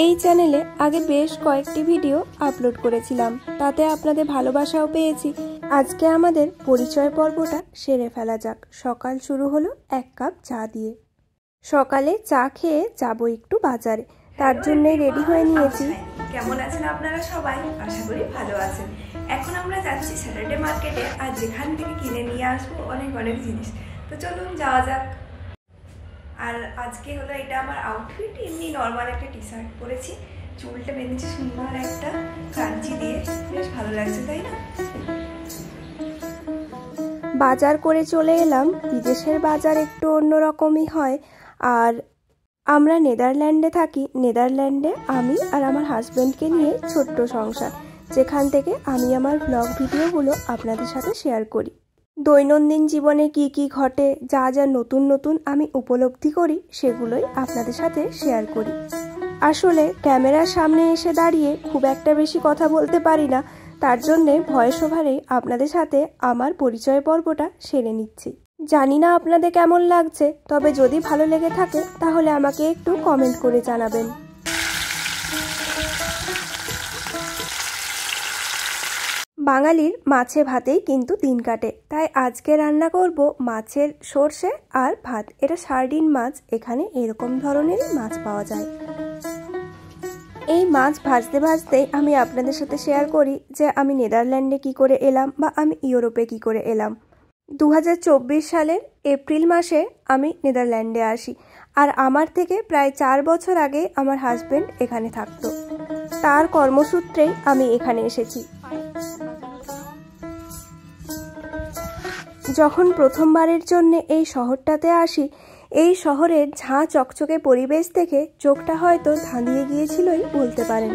এই চ্যানেলে আগে বেশ কয়েকটি ভিডিও আপলোড করেছিলাম, তাতে আপনাদের ভালোবাসাও পেয়েছি। আজকে আমাদের পরিচয় পর্বটা সেরে ফেলা যাক। সকাল শুরু হলো এক কাপ চা দিয়ে। সকালে চা খেয়ে যাবো একটু বাজারে, তার জন্যই রেডি হয়ে নিয়েছি। কেমন আছেন আপনারা সবাই? আশা করি ভালো আছেন। এখন আমরা যাচ্ছি স্যাটারডে মার্কেটে, আর যেখান থেকে কিনে নিয়ে আসবো অনেক অনেক জিনিস। তো চলুন যাওয়া যাক। আর আজকে হলো এটা আমার আউটফিট, এমনি নর্মাল একটা টি শার্ট পরেছি, চুলটা বেঁধেছি সুন্দর একটা কাঞ্চি দিয়ে, বেশ ভালো লাগছে তাই না? বাজার করে চলে এলাম। বিদেশের বাজার একটু অন্যরকমই হয়। আর আমরা নেদারল্যান্ডে থাকি। নেদারল্যান্ডে আমি আর আমার হাজব্যান্ডকে নিয়ে ছোট্ট সংসার, যেখান থেকে আমি আমার ব্লগ ভিডিওগুলো আপনাদের সাথে শেয়ার করি। দৈনন্দিন জীবনে কি কি ঘটে, যা যা নতুন নতুন আমি উপলব্ধি করি, সেগুলোই আপনাদের সাথে শেয়ার করি। আসলে ক্যামেরার সামনে এসে দাঁড়িয়ে খুব একটা বেশি কথা বলতে পারি না, তার জন্যে ভয়েস ওভারেই আপনাদের সাথে আমার পরিচয় পর্বটা সেরে নিচ্ছি। জানি না আপনাদের কেমন লাগছে, তবে যদি ভালো লেগে থাকে তাহলে আমাকে একটু কমেন্ট করে জানাবেন। বাঙালির মাছে ভাতেই কিন্তু দিন কাটে, তাই আজকে রান্না করব মাছের সর্ষে আর ভাত। এটা সার্ডিন মাছ, এখানে এরকম ধরনের মাছ পাওয়া যায়। এই মাছ ভাজতে ভাজতে আমি আপনাদের সাথে শেয়ার করি যে আমি নেদারল্যান্ডে কি করে এলাম বা আমি ইউরোপে কি করে এলাম। 2024 সালের এপ্রিল মাসে আমি নেদারল্যান্ডে আসি, আর আমার থেকে প্রায় 4 বছর আগে আমার হাজবেন্ড এখানে থাকতো। তার কর্মসূত্রেই আমি এখানে এসেছি। যখন প্রথমবারের জন্য এই শহরটাতে আসি, এই শহরের ঝাঁ চকচকে পরিবেশ দেখে চোখটা হয়তো ধাঁধিয়ে গিয়েছিলই বলতে পারেন।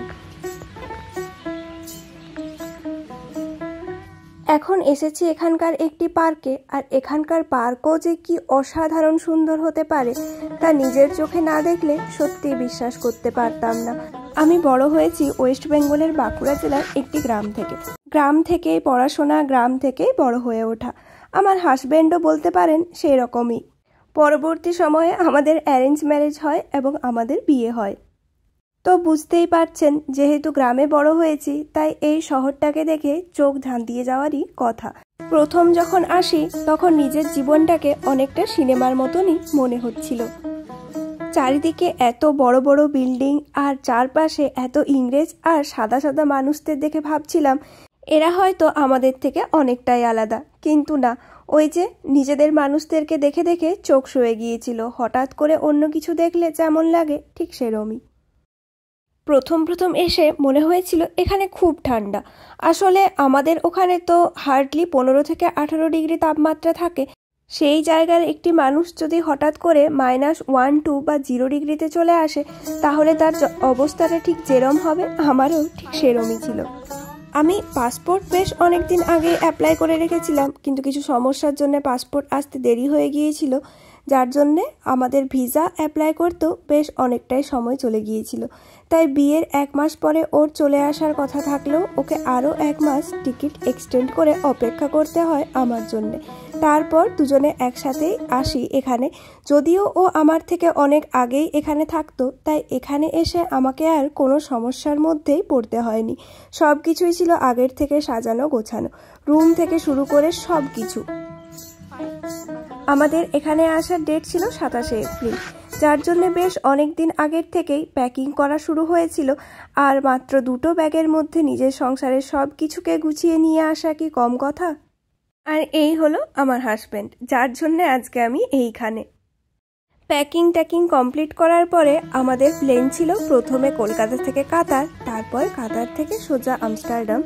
এখন এসেছি এখানকার একটি পার্কে, আর এখানকার পার্কও যে কি অসাধারণ সুন্দর হতে পারে তা নিজের চোখে না দেখলে সত্যি বিশ্বাস করতে পারতাম না। আমি বড় হয়েছি ওয়েস্ট বেঙ্গলের বাঁকুড়া জেলার একটি গ্রাম থেকে। গ্রাম থেকেই পড়াশোনা, গ্রাম থেকেই বড় হয়ে ওঠা। আমার হাজব্যান্ডও বলতে পারেন সেই রকমই। পরবর্তী সময়ে আমাদের অ্যারেঞ্জ ম্যারেজ হয় এবং আমাদের বিয়ে হয়। তো বুঝতেই পারছেন, যেহেতু গ্রামে বড় হয়েছি, তাই এই শহরটাকে দেখে চোখ ধাঁধিয়ে যাওয়ারই কথা। প্রথম যখন আসি তখন নিজের জীবনটাকে অনেকটা সিনেমার মতনই মনে হচ্ছিল। চারিদিকে এত বড় বড় বিল্ডিং, আর চারপাশে এত ইংরেজ আর সাদা সাদা মানুষদের দেখে ভাবছিলাম এরা হয়তো আমাদের থেকে অনেকটাই আলাদা। কিন্তু না, ওই যে নিজেদের মানুষদেরকে দেখে দেখে চোখ সয়ে গিয়েছিল। হঠাৎ করে অন্য কিছু দেখলে যেমন লাগে ঠিক সেরমই। প্রথম এসে মনে হয়েছিল এখানে খুব ঠান্ডা। আসলে আমাদের ওখানে তো হার্ডলি 15 থেকে 18 ডিগ্রি তাপমাত্রা থাকে। সেই জায়গার একটি মানুষ যদি হঠাৎ করে -1, 2 বা 0 ডিগ্রিতে চলে আসে, তাহলে তার অবস্থাটা ঠিক যেরম হবে, আমারও ঠিক সেরমই ছিল। আমি পাসপোর্ট বেশ অনেক দিন আগে অ্যাপ্লাই করে রেখেছিলাম, কিন্তু কিছু সমস্যার জন্য পাসপোর্ট আসতে দেরি হয়ে গিয়েছিল, যার জন্যে আমাদের ভিসা অ্যাপ্লাই করতেও বেশ অনেকটাই সময় চলে গিয়েছিল। তাই বিয়ের 1 মাস পরে ওর চলে আসার কথা থাকলেও ওকে আরও 1 মাস টিকিট এক্সটেন্ড করে অপেক্ষা করতে হয় আমার জন্যে। তারপর দুজনে একসাথেই আসি এখানে। যদিও ও আমার থেকে অনেক আগেই এখানে থাকতো, তাই এখানে এসে আমাকে আর কোনো সমস্যার মধ্যেই পড়তে হয়নি। সব কিছুই ছিল আগের থেকে সাজানো গোছানো, রুম থেকে শুরু করে সব কিছু। আমাদের এখানে আসার ডেট ছিল 27 এপ্রিল, যার জন্য বেশ অনেক দিন আগের থেকেই প্যাকিং করা শুরু হয়েছিল। আর মাত্র 2টো ব্যাগের মধ্যে নিজের সংসারের সব কিছুকে গুছিয়ে নিয়ে আসা কি কম কথা? আর এই হলো আমার হাজব্যান্ড, যার জন্য আজকে আমি এইখানে। প্যাকিং কমপ্লিট করার পরে আমাদের প্লেন ছিল প্রথমে কলকাতা থেকে কাতার, তারপর কাতার থেকে সোজা আমস্টারডাম।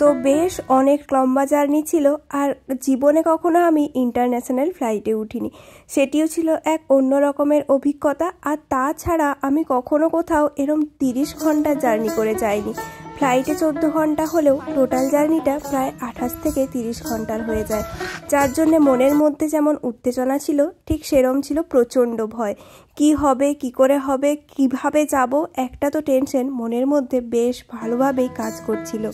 তো বেশ অনেক লম্বা জার্নি ছিল, আর জীবনে কখনো আমি ইন্টারন্যাশনাল ফ্লাইটে উঠিনি। সেটিও ছিল এক অন্য রকমের অভিজ্ঞতা। আর তাছাড়া আমি কখনো কোথাও এরম 30 ঘন্টা জার্নি করে যাইনি। ফ্লাইটে 14 ঘন্টা হলেও টোটাল জার্নিটা প্রায় 28 থেকে 30 ঘন্টার হয়ে যায়, যার জন্য মনের মধ্যে যেমন উত্তেজনা ছিল, ঠিক সেরম ছিল প্রচণ্ড ভয়। কি হবে, কি করে হবে, কিভাবে যাব, একটা তো টেনশন মনের মধ্যে বেশ ভালোভাবেই কাজ করছিল।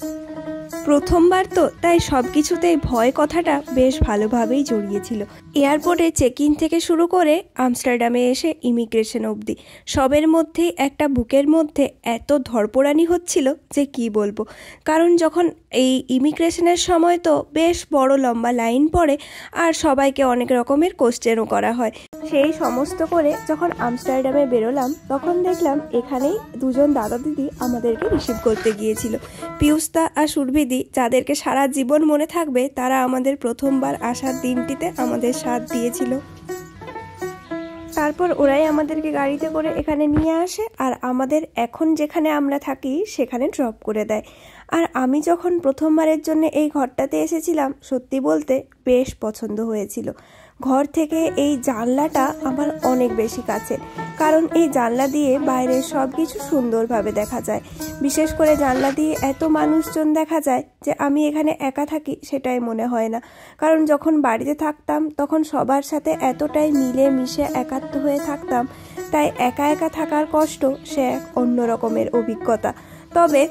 প্রথমবার তো, তাই সব কিছুতেই ভয় কথাটা বেশ ভালোভাবেই জড়িয়েছিল। এয়ারপোর্টে চেক ইন থেকে শুরু করে আমস্টারডামে এসে ইমিগ্রেশন অবধি সবের মধ্যেই একটা বুকের মধ্যে এত ধড়পড়ানি হচ্ছিল যে কি বলবো। কারণ যখন এই ইমিগ্রেশনের সময় তো বেশ বড় লম্বা লাইন পড়ে আর সবাইকে অনেক রকমের কোশ্চেনও করা হয়। সেই সমস্ত করে যখন আমস্টারডামে বেরোলাম তখন দেখলাম এখানেই দুজন দাদা দিদি আমাদেরকে রিসিভ করতে গিয়েছিল। পিয়ুষদা আর সুরভিদি, যাদেরকে সারা জীবন মনে থাকবে, তারা আমাদের প্রথমবার আসার দিনটিতে আমাদের সাথ দিয়েছিল। তারপর ওরাই আমাদেরকে গাড়িতে করে এখানে নিয়ে আসে আর আমাদের এখন যেখানে আমরা থাকি সেখানে ড্রপ করে দেয়। আর আমি যখন প্রথমবারের জন্য এই ঘরটাতে এসেছিলাম, সত্যি বলতে বেশ পছন্দ হয়েছিল। ঘর থেকে এই জানলাটা আমার অনেক বেশি কাছে, কারণ এই জানলা দিয়ে বাইরের সব কিছু সুন্দরভাবে দেখা যায়। বিশেষ করে জানলা দিয়ে এত মানুষজন দেখা যায় যে আমি এখানে একা থাকি সেটাই মনে হয় না। কারণ যখন বাড়িতে থাকতাম তখন সবার সাথে এতটাই মিলে মিশে একাত্ম হয়ে থাকতাম, তাই একা একা থাকার কষ্ট সে এক অন্য রকমের অভিজ্ঞতা। তবে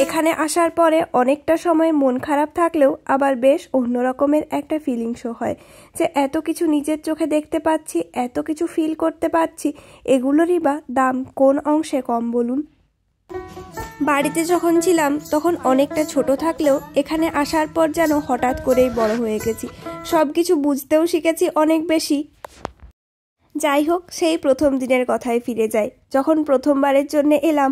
এখানে আসার পরে অনেকটা সময় মন খারাপ থাকলেও আবার বেশ অন্য রকমের একটা ফিলিংসও হয় যে এত কিছু নিজের চোখে দেখতে পাচ্ছি, এত কিছু ফিল করতে পারছি, এগুলোরই বা দাম কোন অংশে কম বলুন। বাড়িতে যখন ছিলাম তখন অনেকটা ছোট থাকলেও এখানে আসার পর যেন হঠাৎ করেই বড় হয়ে গেছি, সব কিছু বুঝতেও শিখেছি অনেক বেশি। যাই হোক, সেই প্রথম দিনের কথায় ফিরে যাই। যখন প্রথমবারের জন্য এলাম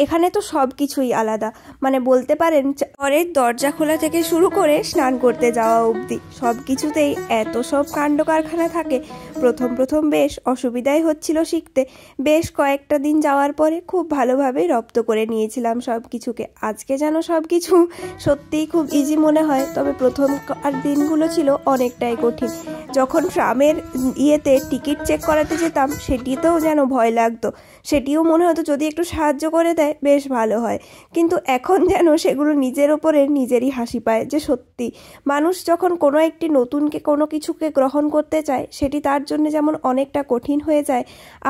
এখানে তো সব কিছুই আলাদা, মানে বলতে পারেন ঘরের দরজা খোলা থেকে শুরু করে স্নান করতে যাওয়া অবধি সব কিছুতেই এত সব কাণ্ড কারখানা থাকে। প্রথম বেশ অসুবিধাই হচ্ছিল শিখতে। বেশ কয়েকটা দিন যাওয়ার পরে খুব ভালোভাবে রপ্ত করে নিয়েছিলাম সব কিছুকে। আজকে যেন সব কিছু সত্যিই খুব ইজি মনে হয়, তবে প্রথম দিনগুলো ছিল অনেকটাই কঠিন। যখন ট্রামের ইয়েতে টিকিট চেক করাতে যেতাম সেটিতেও যেন ভয় লাগতো, সেটিও মনে হতো যদি একটু সাহায্য করে দেয় বেশ ভালো হয়। কিন্তু এখন যেন সেগুলো নিজের ওপরে নিজেরই হাসি পায় যে সত্যি মানুষ যখন কোনো একটি নতুনকে কোনো কিছুকে গ্রহণ করতে চায় সেটি তার জন্য যেমন অনেকটা কঠিন হয়ে যায়,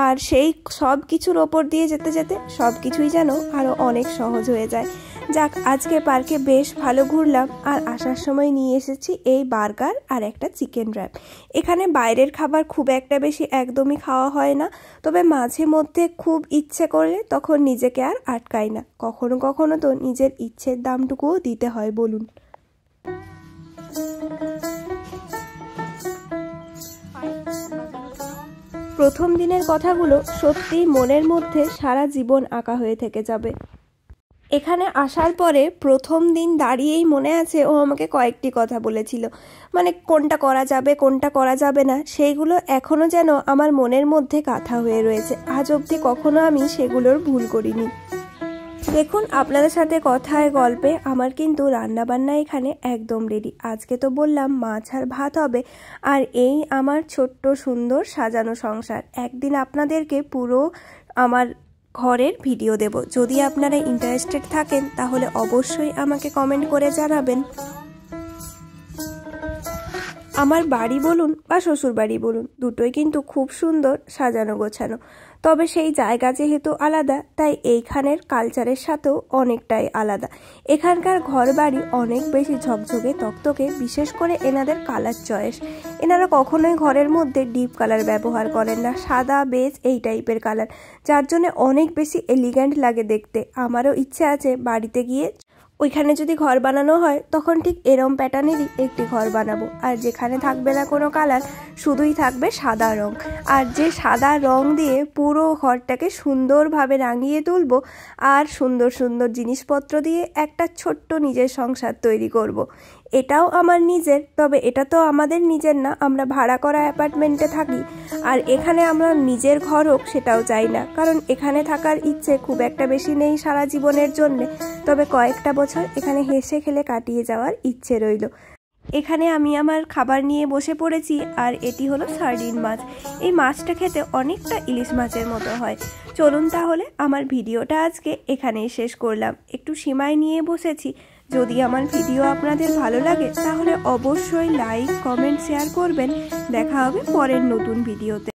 আর সেই সব কিছুর ওপর দিয়ে যেতে যেতে সব কিছুই যেন আরও অনেক সহজ হয়ে যায়। যাক, আজকে পার্কে বেশ ভালো ঘুরলাম আর আসার সময় নিয়ে এসেছি এই বার্গার আর একটা চিকেন র্যাপ। এখানে বাইরের খাবার খুব একটা বেশি একদমই খাওয়া হয় না, তবে মাঝে মধ্যে খুব ইচ্ছে করলে তখন নিজেকে আর আটকাই না। কখনো কখনো তো নিজের ইচ্ছের দামটুকুও দিতে হয় বলুন। প্রথম দিনের কথাগুলো সত্যিই মনের মধ্যে সারা জীবন আঁকা হয়ে থেকে যাবে। এখানে আসার পরে প্রথম দিন দাঁড়িয়েই মনে আছে ও আমাকে কয়েকটি কথা বলেছিল, মানে কোনটা করা যাবে কোনটা করা যাবে না, সেইগুলো এখনও যেন আমার মনের মধ্যে গাঁথা হয়ে রয়েছে। আজ অবধি কখনো আমি সেগুলোর ভুল করিনি। দেখুন, আপনাদের সাথে কথায় গল্পে আমার কিন্তু রান্নাবান্না এখানে একদম রেডি। আজকে তো বললাম মাছ আর ভাত হবে, আর এই আমার ছোট্ট সুন্দর সাজানো সংসার। একদিন আপনাদেরকে পুরো আমার ঘরের ভিডিও দেব। যদি আপনারা ইন্টারেস্টেড থাকেন তাহলে অবশ্যই আমাকে কমেন্ট করে জানাবেন। আমার বাড়ি বলুন বা শ্বশুর বাড়ি বলুন, দুটোই কিন্তু খুব সুন্দর সাজানো গোছানো। তবে সেই জায়গা যেহেতু আলাদা, তাই এইখানের কালচারের সাথেও অনেকটাই আলাদা। এখানকার ঘর বাড়ি অনেক বেশি ঝকঝকে তকতকে, বিশেষ করে এনাদের কালার চয়েস। এনারা কখনোই ঘরের মধ্যে ডিপ কালার ব্যবহার করেন না, সাদা বেজ এই টাইপের কালার, যার জন্য অনেক বেশি এলিগ্যান্ট লাগে দেখতে। আমারও ইচ্ছে আছে বাড়িতে গিয়ে ওইখানে যদি ঘর বানানো হয় তখন ঠিক এরম প্যাটার্নেরই একটি ঘর বানাবো, আর যেখানে থাকবে না কোনো কালার, শুধুই থাকবে সাদা রং। আর যে সাদা রং দিয়ে পুরো ঘরটাকে সুন্দরভাবে রাঙিয়ে তুলবো আর সুন্দর সুন্দর জিনিসপত্র দিয়ে একটা ছোট্ট নিজের সংসার তৈরি করব। এটাও আমার নিজের, তবে এটা তো আমাদের নিজের না, আমরা ভাড়া করা অ্যাপার্টমেন্টে থাকি। আর এখানে আমরা নিজের ঘর হোক সেটাও চাই না, কারণ এখানে থাকার ইচ্ছে খুব একটা বেশি নেই সারা জীবনের জন্যে। তবে কয়েকটা বছর এখানে হেসে খেলে কাটিয়ে যাওয়ার ইচ্ছে রইল। এখানে আমি আমার খাবার নিয়ে বসে পড়েছি, আর এটি হলো সার্ডিন মাছ। এই মাছটা খেতে অনেকটা ইলিশ মাছের মতো হয়। চলুন তাহলে আমার ভিডিওটা আজকে এখানেই শেষ করলাম। একটু সিমাই নিয়ে বসেছি। যদি আমার ভিডিও আপনাদের ভালো লাগে তাহলে অবশ্যই লাইক, কমেন্ট, শেয়ার করবেন। দেখা হবে পরের নতুন ভিডিওতে।